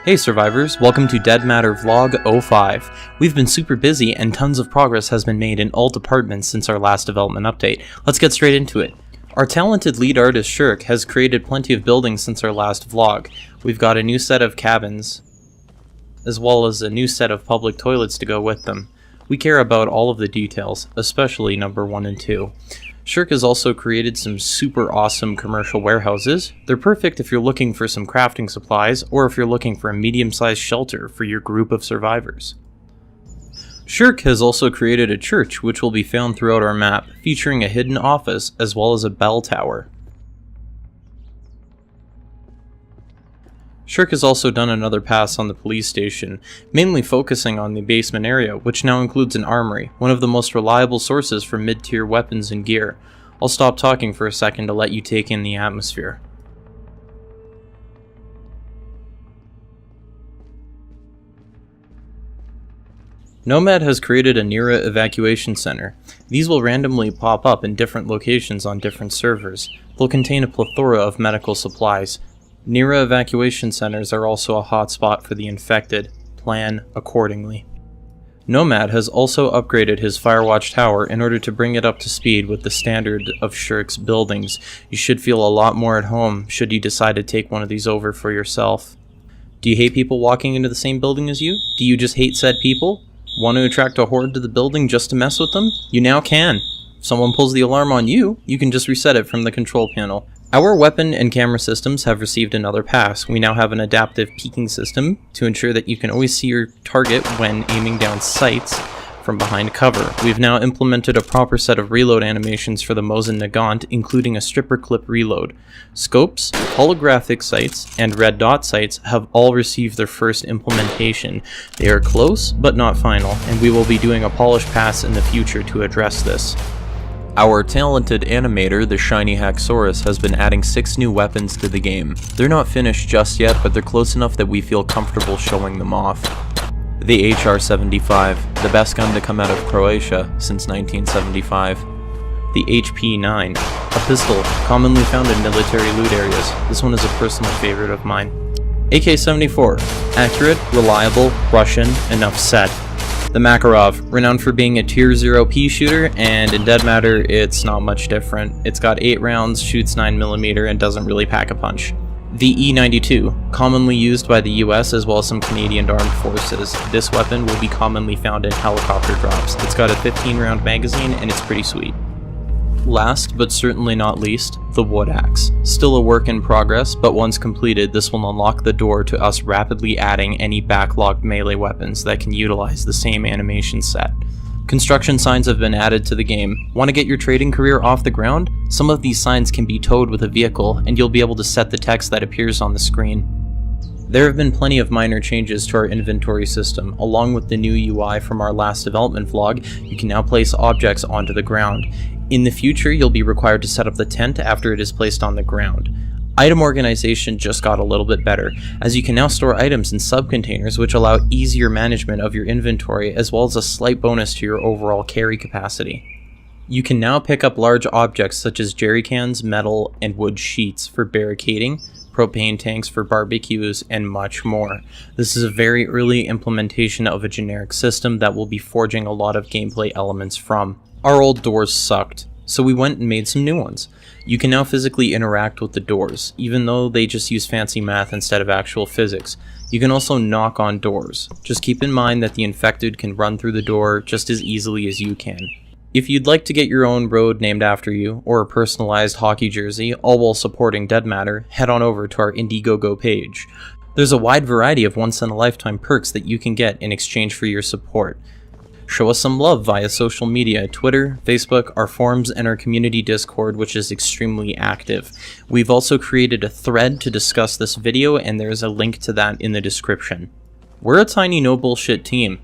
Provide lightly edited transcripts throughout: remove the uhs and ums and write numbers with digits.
Hey survivors, welcome to Dead Matter Vlog 05. We've been super busy and tons of progress has been made in all departments since our last development update. Let's get straight into it. Our talented lead artist Shirk has created plenty of buildings since our last vlog. We've got a new set of cabins, as well as a new set of public toilets to go with them. We care about all of the details, especially number 1 and 2. Shirk has also created some super awesome commercial warehouses. They're perfect if you're looking for some crafting supplies, or if you're looking for a medium-sized shelter for your group of survivors. Shirk has also created a church which will be found throughout our map, featuring a hidden office as well as a bell tower. Shirk has also done another pass on the police station, mainly focusing on the basement area, which now includes an armory, one of the most reliable sources for mid-tier weapons and gear. I'll stop talking for a second to let you take in the atmosphere. Nomad has created a Nira evacuation center. These will randomly pop up in different locations on different servers. They'll contain a plethora of medical supplies. Nira evacuation centers are also a hotspot for the infected. Plan accordingly. Nomad has also upgraded his Firewatch tower in order to bring it up to speed with the standard of Shirk's buildings. You should feel a lot more at home should you decide to take one of these over for yourself. Do you hate people walking into the same building as you? Do you just hate said people? Want to attract a horde to the building just to mess with them? You now can. If someone pulls the alarm on you, you can just reset it from the control panel. Our weapon and camera systems have received another pass. We now have an adaptive peeking system to ensure that you can always see your target when aiming down sights from behind cover. We've now implemented a proper set of reload animations for the Mosin Nagant, including a stripper clip reload. Scopes, holographic sights, and red dot sights have all received their first implementation. They are close, but not final, and we will be doing a polish pass in the future to address this. Our talented animator, the Shiny Haxorus, has been adding 6 new weapons to the game. They're not finished just yet, but they're close enough that we feel comfortable showing them off. The HR-75, the best gun to come out of Croatia since 1975. The HP-9, a pistol commonly found in military loot areas. This one is a personal favorite of mine. AK-74, accurate, reliable, Russian, enough said. The Makarov, renowned for being a tier 0 pea shooter, and in Dead Matter, it's not much different. It's got 8 rounds, shoots 9mm, and doesn't really pack a punch. The E92, commonly used by the US as well as some Canadian armed forces. This weapon will be commonly found in helicopter drops. It's got a 15-round magazine, and it's pretty sweet. Last, but certainly not least, the Wood Axe. Still a work in progress, but once completed, this will unlock the door to us rapidly adding any backlogged melee weapons that can utilize the same animation set. Construction signs have been added to the game. Want to get your trading career off the ground? Some of these signs can be towed with a vehicle, and you'll be able to set the text that appears on the screen. There have been plenty of minor changes to our inventory system. Along with the new UI from our last development vlog, you can now place objects onto the ground. In the future, you'll be required to set up the tent after it is placed on the ground. Item organization just got a little bit better, as you can now store items in subcontainers, which allow easier management of your inventory as well as a slight bonus to your overall carry capacity. You can now pick up large objects such as jerry cans, metal, and wood sheets for barricading, propane tanks for barbecues, and much more. This is a very early implementation of a generic system that we'll be forging a lot of gameplay elements from. Our old doors sucked, so we went and made some new ones. You can now physically interact with the doors, even though they just use fancy math instead of actual physics. You can also knock on doors. Just keep in mind that the infected can run through the door just as easily as you can. If you'd like to get your own road named after you, or a personalized hockey jersey, all while supporting Dead Matter, head on over to our Indiegogo page. There's a wide variety of once-in-a-lifetime perks that you can get in exchange for your support. Show us some love via social media, Twitter, Facebook, our forums, and our community Discord, which is extremely active. We've also created a thread to discuss this video, and there's a link to that in the description. We're a tiny no bullshit team.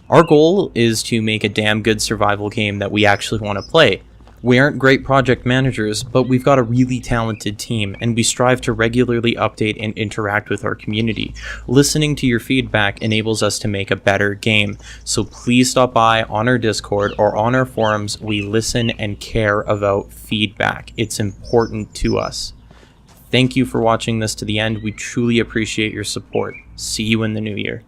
Our goal is to make a damn good survival game that we actually want to play. We aren't great project managers, but we've got a really talented team, and we strive to regularly update and interact with our community. Listening to your feedback enables us to make a better game, so please stop by on our Discord or on our forums. We listen and care about feedback. It's important to us. Thank you for watching this to the end. We truly appreciate your support. See you in the new year.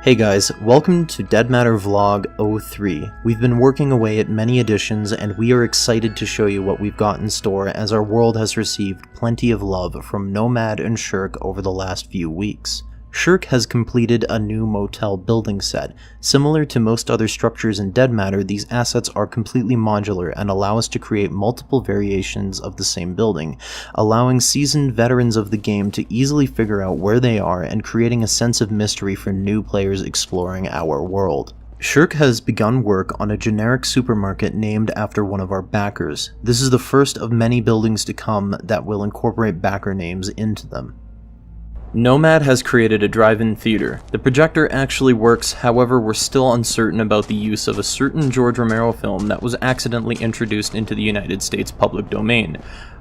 Hey guys, welcome to Dead Matter Vlog 03. We've been working away at many additions and we are excited to show you what we've got in store as our world has received plenty of love from Nomad and Shirk over the last few weeks. Shirk has completed a new motel building set. Similar to most other structures in Dead Matter, these assets are completely modular and allow us to create multiple variations of the same building, allowing seasoned veterans of the game to easily figure out where they are and creating a sense of mystery for new players exploring our world. Shirk has begun work on a generic supermarket named after one of our backers. This is the first of many buildings to come that will incorporate backer names into them. Nomad has created a drive-in theater. The projector actually works, however we're still uncertain about the use of a certain George Romero film that was accidentally introduced into the United States public domain.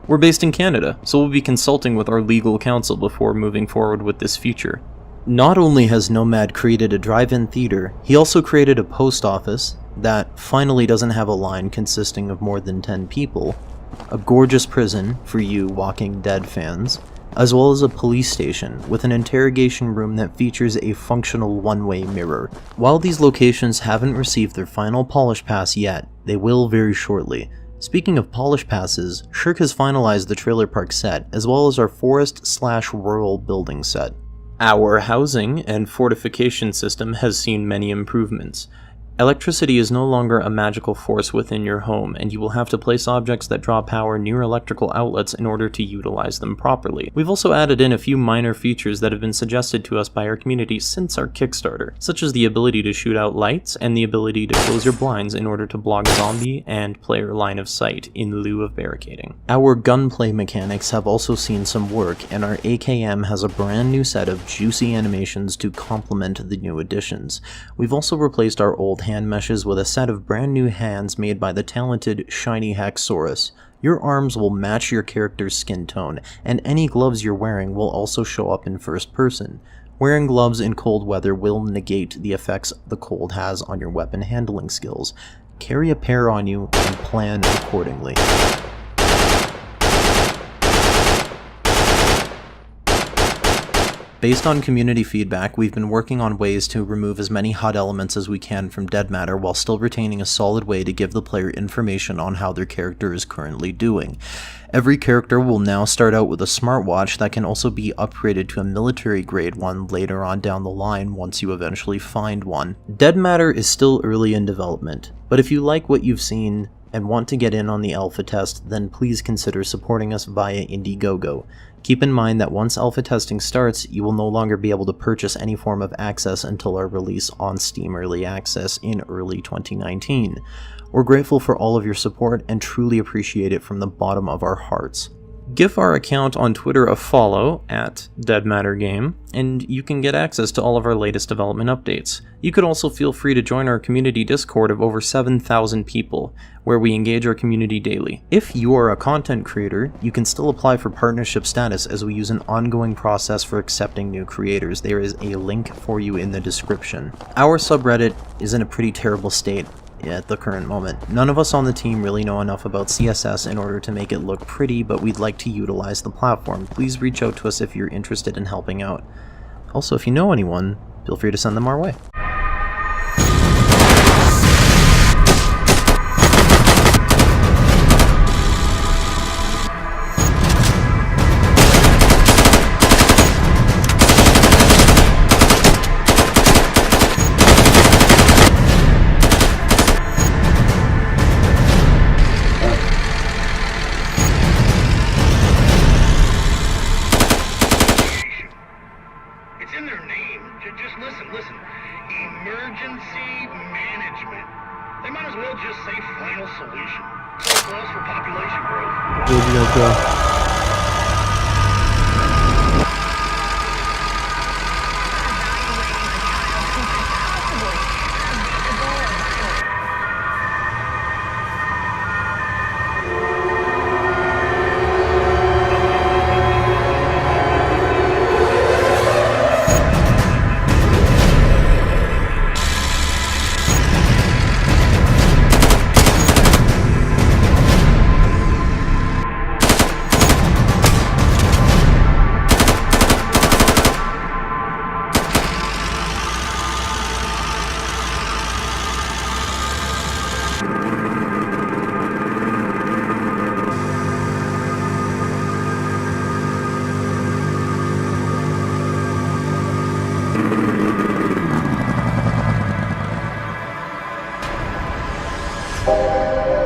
We're based in Canada, so we'll be consulting with our legal counsel before moving forward with this feature. Not only has Nomad created a drive-in theater, he also created a post office that finally doesn't have a line consisting of more than 10 people, a gorgeous prison for you Walking Dead fans, as well as a police station with an interrogation room that features a functional one-way mirror. While these locations haven't received their final polish pass yet, they will very shortly. Speaking of polish passes, Shirk has finalized the trailer park set, as well as our forest/rural building set. Our housing and fortification system has seen many improvements. Electricity is no longer a magical force within your home, and you will have to place objects that draw power near electrical outlets in order to utilize them properly. We've also added in a few minor features that have been suggested to us by our community since our Kickstarter, such as the ability to shoot out lights and the ability to close your blinds in order to block zombie and player line of sight in lieu of barricading. Our gunplay mechanics have also seen some work, and our AKM has a brand new set of juicy animations to complement the new additions. We've also replaced our old hand meshes with a set of brand new hands made by the talented Shiny Haxorus. Your arms will match your character's skin tone, and any gloves you're wearing will also show up in first person. Wearing gloves in cold weather will negate the effects the cold has on your weapon handling skills. Carry a pair on you and plan accordingly. Based on community feedback, we've been working on ways to remove as many HUD elements as we can from Dead Matter while still retaining a solid way to give the player information on how their character is currently doing. Every character will now start out with a smartwatch that can also be upgraded to a military grade one later on down the line once you eventually find one. Dead Matter is still early in development, but if you like what you've seen and want to get in on the alpha test, then please consider supporting us via Indiegogo. Keep in mind that once alpha testing starts, you will no longer be able to purchase any form of access until our release on Steam Early Access in early 2019. We're grateful for all of your support and truly appreciate it from the bottom of our hearts. Give our account on Twitter a follow at DeadMatterGame, and you can get access to all of our latest development updates. You could also feel free to join our community Discord of over 7,000 people, where we engage our community daily. If you are a content creator, you can still apply for partnership status as we use an ongoing process for accepting new creators. There is a link for you in the description. Our subreddit is in a pretty terrible state at the current moment. None of us on the team really know enough about CSS in order to make it look pretty, but we'd like to utilize the platform. Please reach out to us if you're interested in helping out. Also, if you know anyone, feel free to send them our way. Emergency management. They might as well just say final solution. So it calls for population growth. Where'd you guys go? Alpha.